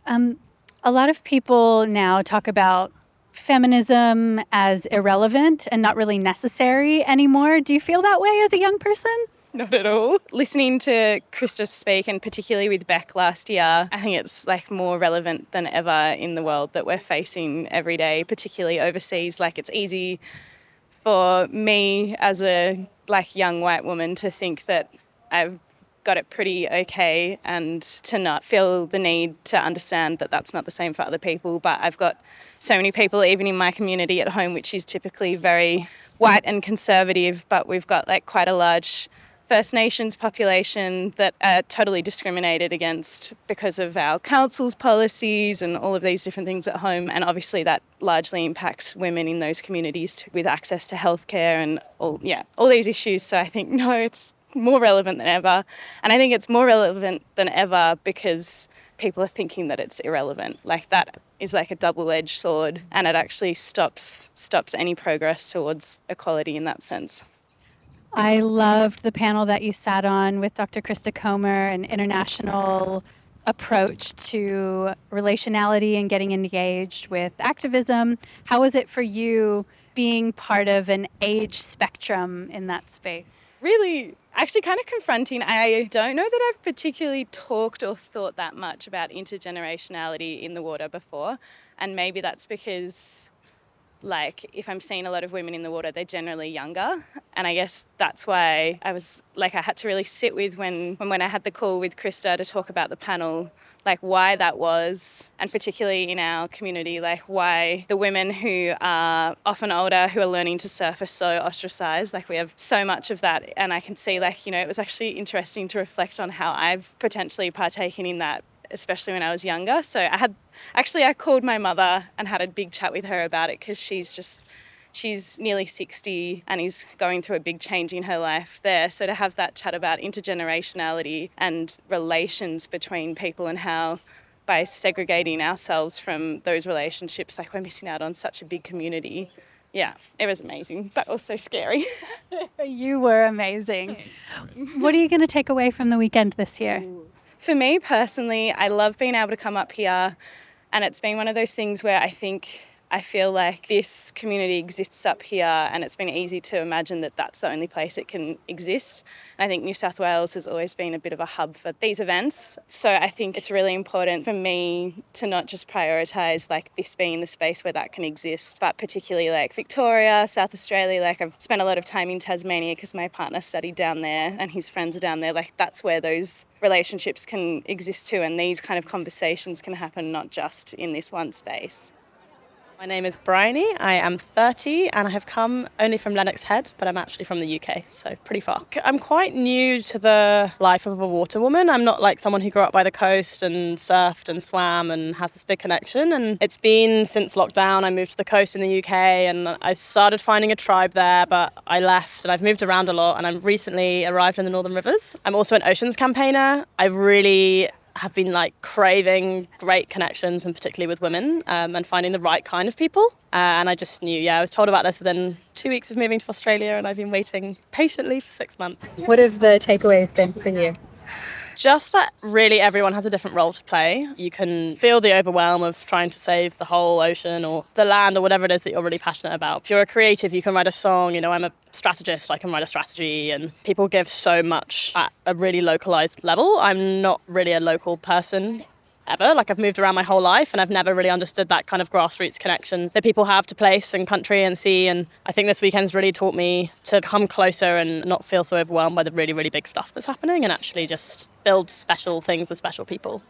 A lot of people now talk about feminism as irrelevant and not really necessary anymore. Do you feel that way as a young person? Not at all. Listening to Krista speak, and particularly with Beck last year, I think it's like more relevant than ever in the world that we're facing every day, particularly overseas. Like it's easy for me as a young white woman to think that I've got it pretty okay and to not feel the need to understand that that's not the same for other people. But I've got so many people, even in my community at home, which is typically very white and conservative, but we've got like quite a large First Nations population that are totally discriminated against because of our council's policies and all of these different things at home. And obviously that largely impacts women in those communities with access to healthcare and all these issues. So I think, no, it's more relevant than ever. And I think it's more relevant than ever because people are thinking that it's irrelevant. Like that is like a double-edged sword, and it actually stops any progress towards equality in that sense. I loved the panel that you sat on with Dr. Krista Comer, an international approach to relationality and getting engaged with activism. How was it for you being part of an age spectrum in that space? Really, actually kind of confronting. I don't know that I've particularly talked or thought that much about intergenerationality in the water before. And maybe that's because, if I'm seeing a lot of women in the water, they're generally younger. And I guess that's why I had to really sit with when I had the call with Krista to talk about the panel, why that was, and particularly in our community, why the women who are often older, who are learning to surf, are so ostracised. We have so much of that. And I can see, it was actually interesting to reflect on how I've potentially partaken in that, especially when I was younger. So I called my mother and had a big chat with her about it, because she's nearly 60 and is going through a big change in her life there. So to have that chat about intergenerationality and relations between people, and how by segregating ourselves from those relationships, we're missing out on such a big community. Yeah, it was amazing, but also scary. You were amazing. What are you going to take away from the weekend this year? For me personally, I love being able to come up here, and it's been one of those things where I feel like this community exists up here, and it's been easy to imagine that that's the only place it can exist. And I think New South Wales has always been a bit of a hub for these events. So I think it's really important for me to not just prioritise this being the space where that can exist, but particularly Victoria, South Australia. I've spent a lot of time in Tasmania because my partner studied down there and his friends are down there. That's where those relationships can exist too, and these kind of conversations can happen not just in this one space. My name is Bryony, I am 30 and I have come only from Lennox Head, but I'm actually from the UK, so pretty far. I'm quite new to the life of a water woman. I'm not someone who grew up by the coast and surfed and swam and has this big connection. And it's been since lockdown. I moved to the coast in the UK and I started finding a tribe there, but I left and I've moved around a lot, and I've recently arrived in the Northern Rivers. I'm also an oceans campaigner. I really have been craving great connections, and particularly with women, and finding the right kind of people. And I just knew, I was told about this within 2 weeks of moving to Australia, and I've been waiting patiently for 6 months. What have the takeaways been for you? Just that really everyone has a different role to play. You can feel the overwhelm of trying to save the whole ocean or the land or whatever it is that you're really passionate about. If you're a creative, you can write a song. I'm a strategist, I can write a strategy, and people give so much at a really localised level. I'm not really a local person ever. I've moved around my whole life and I've never really understood that kind of grassroots connection that people have to place and country and sea. And I think this weekend's really taught me to come closer and not feel so overwhelmed by the really, really big stuff that's happening, and actually just build special things with special people.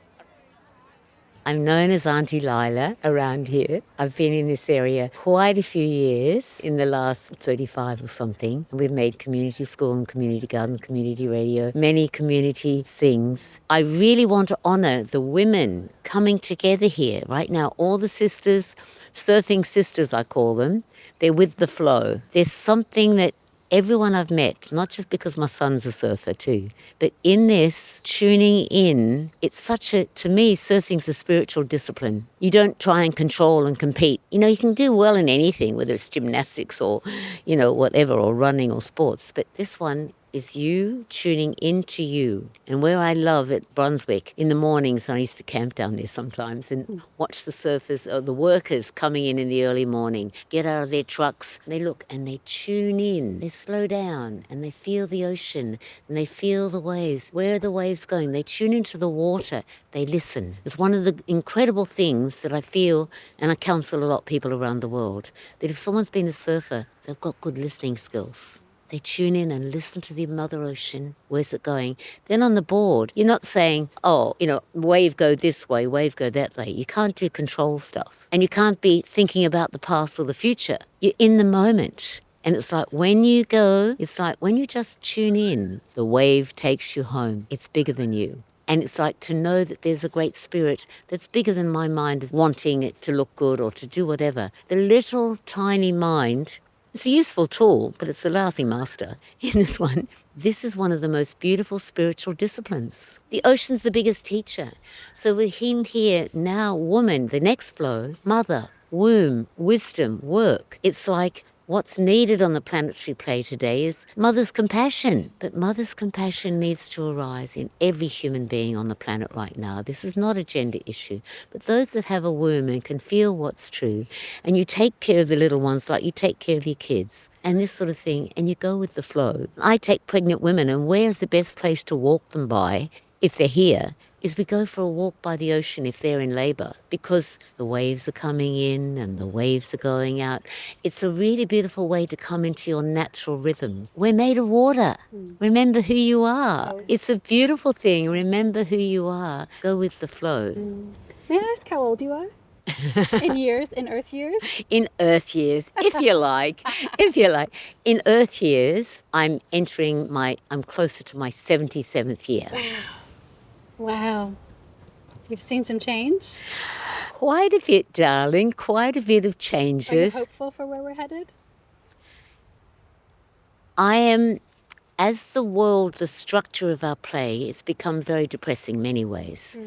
I'm known as Auntie Lila around here. I've been in this area quite a few years, in the last 35 or something. We've made community school and community garden, community radio, many community things. I really want to honour the women coming together here right now. All the sisters, surfing sisters I call them, they're with the flow. There's something that everyone I've met, not just because my son's a surfer too, but in this, tuning in, it's such a, to me, surfing's a spiritual discipline. You don't try and control and compete. You know, you can do well in anything, whether it's gymnastics or, you know, whatever, or running or sports. But this one is you tuning into you. And where I love at Brunswick, in the mornings, I used to camp down there sometimes and watch the surfers or the workers coming in the early morning, get out of their trucks, and they look and they tune in, they slow down and they feel the ocean and they feel the waves. Where are the waves going? They tune into the water, they listen. It's one of the incredible things that I feel, and I counsel a lot of people around the world, that if someone's been a surfer, they've got good listening skills. They tune in and listen to the Mother Ocean. Where's it going? Then on the board, you're not saying, oh, you know, wave go this way, wave go that way. You can't do control stuff. And you can't be thinking about the past or the future. You're in the moment. And it's like when you go, it's like when you just tune in, the wave takes you home. It's bigger than you. And it's like to know that there's a great spirit that's bigger than my mind of wanting it to look good or to do whatever. The little tiny mind, it's a useful tool, but it's a lousy master in this one. This is one of the most beautiful spiritual disciplines. The ocean's the biggest teacher. So with him here, now woman, the next flow, mother, womb, wisdom, work. It's like what's needed on the planetary play today is mother's compassion. But mother's compassion needs to arise in every human being on the planet right now. This is not a gender issue. But those that have a womb and can feel what's true, and you take care of the little ones like you take care of your kids, and this sort of thing, and you go with the flow. I take pregnant women, and where's the best place to walk them by, if they're here, is we go for a walk by the ocean if they're in labour, because the waves are coming in and the waves are going out. It's a really beautiful way to come into your natural rhythms. We're made of water. Remember who you are. It's a beautiful thing. Remember who you are. Go with the flow. May I ask how old you are? In years, in Earth years? In Earth years, if you like. If you like. In Earth years, I'm closer to my 77th year. Wow. You've seen some change? Quite a bit, darling. Quite a bit of changes. Are you hopeful for where we're headed? I am, as the world, the structure of our play, it's become very depressing in many ways.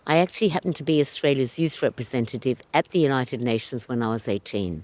I actually happened to be Australia's youth representative at the United Nations when I was 18.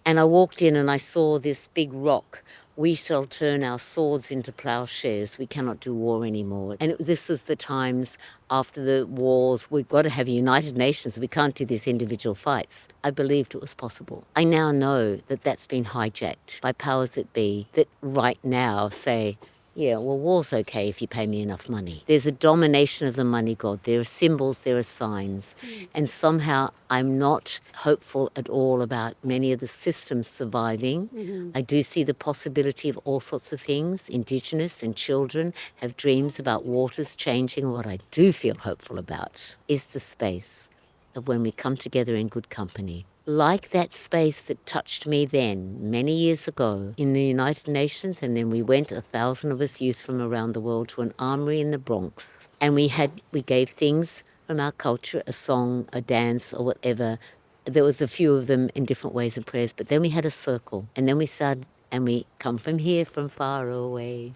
And I walked in and I saw this big rock. We shall turn our swords into plowshares. We cannot do war anymore. And this was the times after the wars. We've got to have a United Nations. We can't do these individual fights. I believed it was possible. I now know that that's been hijacked by powers that be that right now say, yeah, well, war's okay if you pay me enough money. There's a domination of the money god. There are symbols, there are signs. And somehow I'm not hopeful at all about many of the systems surviving. I do see the possibility of all sorts of things. Indigenous and children have dreams about waters changing. What I do feel hopeful about is the space of when we come together in good company. Like that space that touched me then, many years ago, in the United Nations, and then we went, 1,000 of us youth from around the world, to an armory in the Bronx. And we gave things from our culture, a song, a dance, or whatever. There was a few of them in different ways and prayers, but then we had a circle. And then we started, and we come from here, from far away.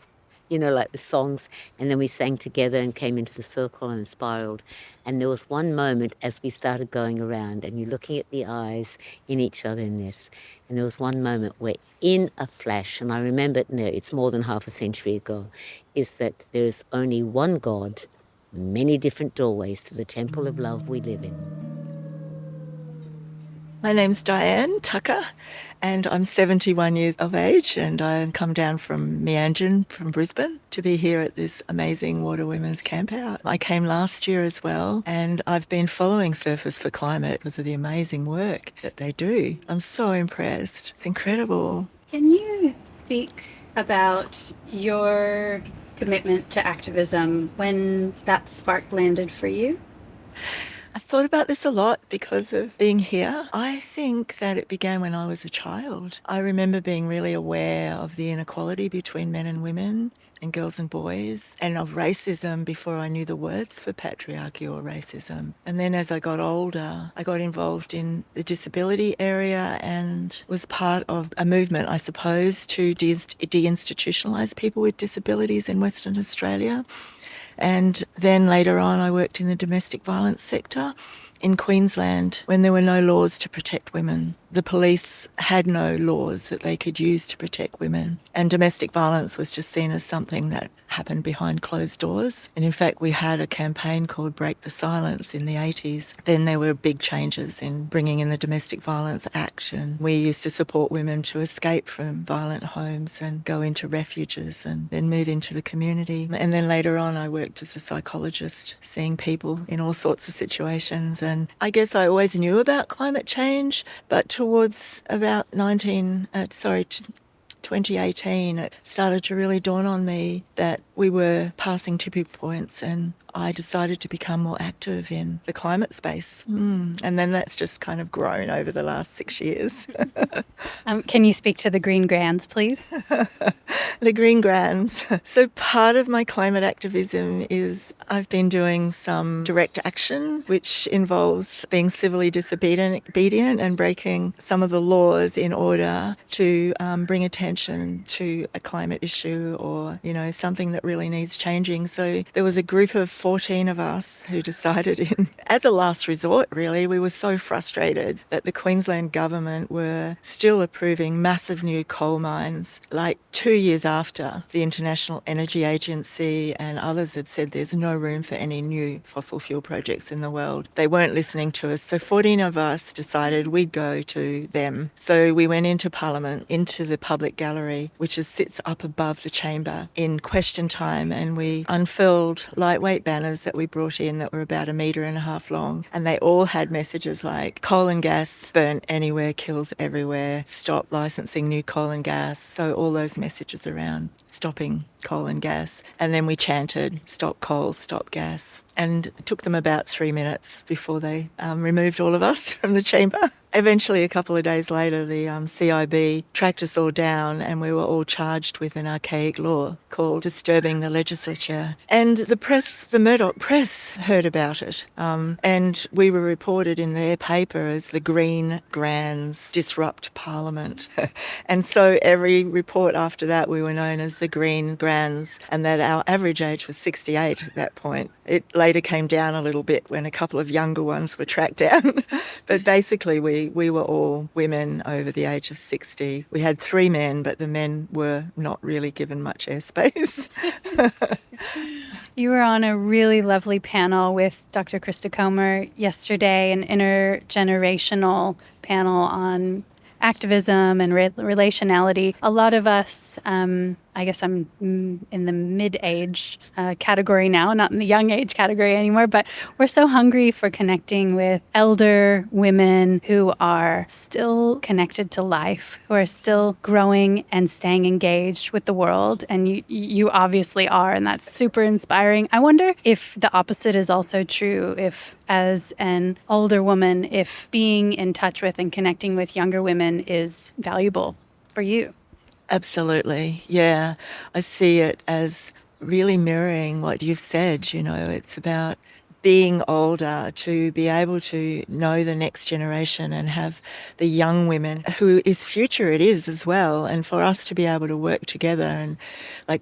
You know, like the songs. And then we sang together and came into the circle and spiraled. And there was one moment as we started going around and you're looking at the eyes in each other in this. And there was one moment where in a flash, and I remember it now, it's more than half a century ago, is that there is only one God, many different doorways to the temple of love we live in. My name's Diane Tucker, and I'm 71 years of age, and I've come down from Meanjin, from Brisbane, to be here at this amazing Waterwomen's Camp out. I came last year as well, and I've been following Surfers for Climate because of the amazing work that they do. I'm so impressed. It's incredible. Can you speak about your commitment to activism, when that spark landed for you? I've thought about this a lot because of being here. I think that it began when I was a child. I remember being really aware of the inequality between men and women and girls and boys, and of racism before I knew the words for patriarchy or racism. And then as I got older, I got involved in the disability area and was part of a movement, I suppose, to deinstitutionalise people with disabilities in Western Australia. And then later on, I worked in the domestic violence sector in Queensland when there were no laws to protect women. The police had no laws that they could use to protect women. And domestic violence was just seen as something that happened behind closed doors. And in fact, we had a campaign called Break the Silence in the 80s. Then there were big changes in bringing in the Domestic Violence Act. And we used to support women to escape from violent homes and go into refuges and then move into the community. And then later on, I worked as a psychologist, seeing people in all sorts of situations. And I guess I always knew about climate change, but towards about 2018, it started to really dawn on me that we were passing tipping points, and I decided to become more active in the climate space. And then that's just kind of grown over the last 6 years. Can you speak to the Green Grands, please? The Green Grands. So part of my climate activism is I've been doing some direct action, which involves being civilly disobedient and breaking some of the laws in order to bring attention to a climate issue or, something that really needs changing. So there was a group of 14 of us who decided as a last resort, really, we were so frustrated that the Queensland government were still approving massive new coal mines, like 2 years after the International Energy Agency and others had said there's no room for any new fossil fuel projects in the world. They weren't listening to us. So 14 of us decided we'd go to them. So we went into Parliament, into the public gallery, which sits up above the chamber in question time, and we unfurled lightweight banners that we brought in that were about 1.5 meters long, and they all had messages like coal and gas burnt anywhere kills everywhere, stop licensing new coal and gas. So all those messages around stopping coal and gas. And then we chanted stop coal, stop gas. And it took them about 3 minutes before they removed all of us from the chamber. Eventually, a couple of days later, the CIB tracked us all down, and we were all charged with an archaic law called disturbing the legislature. And the press, the Murdoch press, heard about it. And we were reported in their paper as the Green Grands disrupt Parliament. And so every report after that, we were known as the Green Grands, and that our average age was 68 at that point. It later came down a little bit when a couple of younger ones were tracked down. But basically, we were all women over the age of 60. We had 3 men, but the men were not really given much airspace. You were on a really lovely panel with Dr. Krista Comer yesterday, an intergenerational panel on activism and relationality. A lot of us, I guess I'm in the mid-age category now, not in the young age category anymore, but we're so hungry for connecting with elder women who are still connected to life, who are still growing and staying engaged with the world. And you obviously are, and that's super inspiring. I wonder if the opposite is also true, if as an older woman, if being in touch with and connecting with younger women is valuable for you. Absolutely, yeah. I see it as really mirroring what you've said. It's about being older to be able to know the next generation and have the young women whose future it is as well, and for us to be able to work together and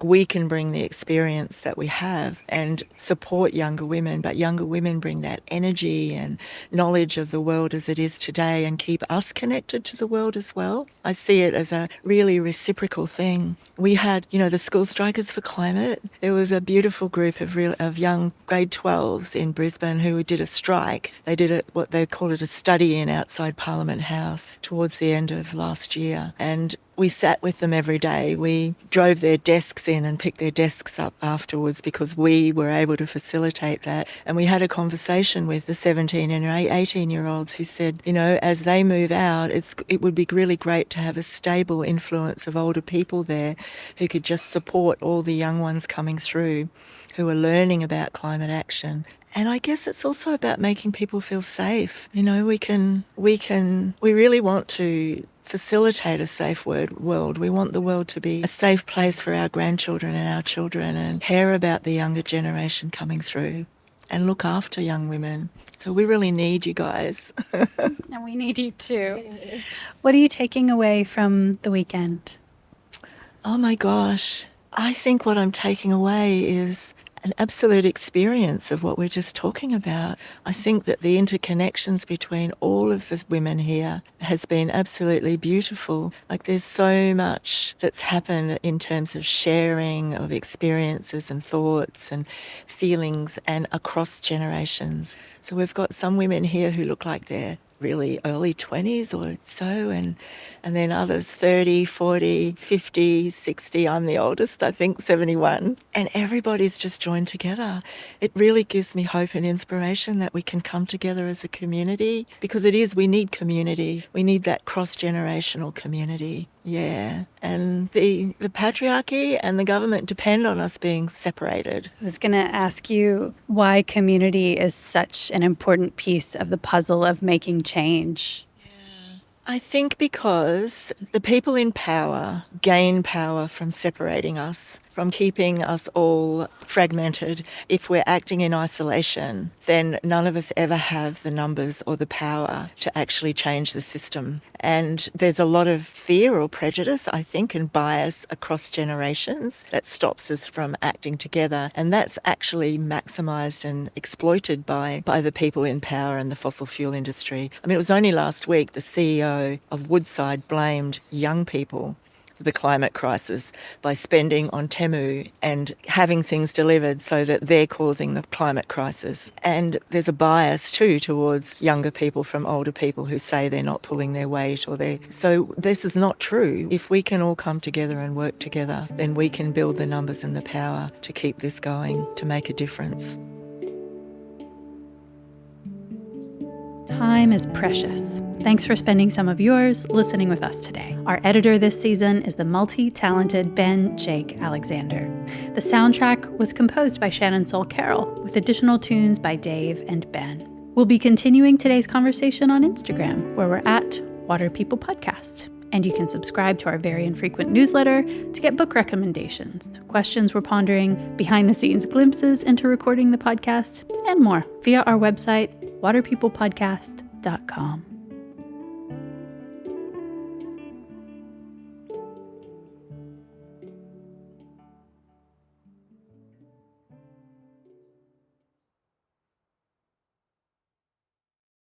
we can bring the experience that we have and support younger women, but younger women bring that energy and knowledge of the world as it is today and keep us connected to the world as well. I see it as a really reciprocal thing. We had, the School Strikers for Climate. There was a beautiful group of young grade 12s in Brisbane who did a strike. They did what they called a study-in outside Parliament House towards the end of last year. And We sat with them every day. We drove their desks in and picked their desks up afterwards because we were able to facilitate that. And we had a conversation with the 17 and 18-year-olds who said, you know, as they move out, it would be really great to have a stable influence of older people there who could just support all the young ones coming through who are learning about climate action. And I guess it's also about making people feel safe. You know, we really want to facilitate a safe world. We want the world to be a safe place for our grandchildren and our children, and care about the younger generation coming through and look after young women. So we really need you guys. And we need you too. What are you taking away from the weekend? Oh my gosh. I think what I'm taking away is an absolute experience of what we're just talking about. I think that the interconnections between all of the women here has been absolutely beautiful. Like, there's so much that's happened in terms of sharing of experiences and thoughts and feelings and across generations. So we've got some women here who look like they're really early 20s or so, and then others 30, 40, 50, 60. I'm the oldest, I think 71. And everybody's just joined together. It really gives me hope and inspiration that we can come together as a community, because we need community. We need that cross-generational community. Yeah. And the patriarchy and the government depend on us being separated. I was going to ask you why community is such an important piece of the puzzle of making change. I think because the people in power gain power from separating us, from keeping us all fragmented. If we're acting in isolation, then none of us ever have the numbers or the power to actually change the system. And there's a lot of fear or prejudice, I think, and bias across generations that stops us from acting together. And that's actually maximised and exploited by the people in power and the fossil fuel industry. I mean, it was only last week the CEO of Woodside blamed young people for the climate crisis by spending on Temu and having things delivered so that they're causing the climate crisis. And there's a bias too towards younger people from older people who say they're not pulling their weight so this is not true. If we can all come together and work together, then we can build the numbers and the power to keep this going, to make a difference. Time is precious. Thanks for spending some of yours listening with us today. Our editor this season is the multi-talented Ben Jake Alexander. The soundtrack was composed by Shannon Soul Carroll, with additional tunes by Dave and Ben. We'll be continuing today's conversation on Instagram, where we're at Water People Podcast. And you can subscribe to our very infrequent newsletter to get book recommendations, questions we're pondering, behind-the-scenes glimpses into recording the podcast, and more via our website, waterpeoplepodcast.com.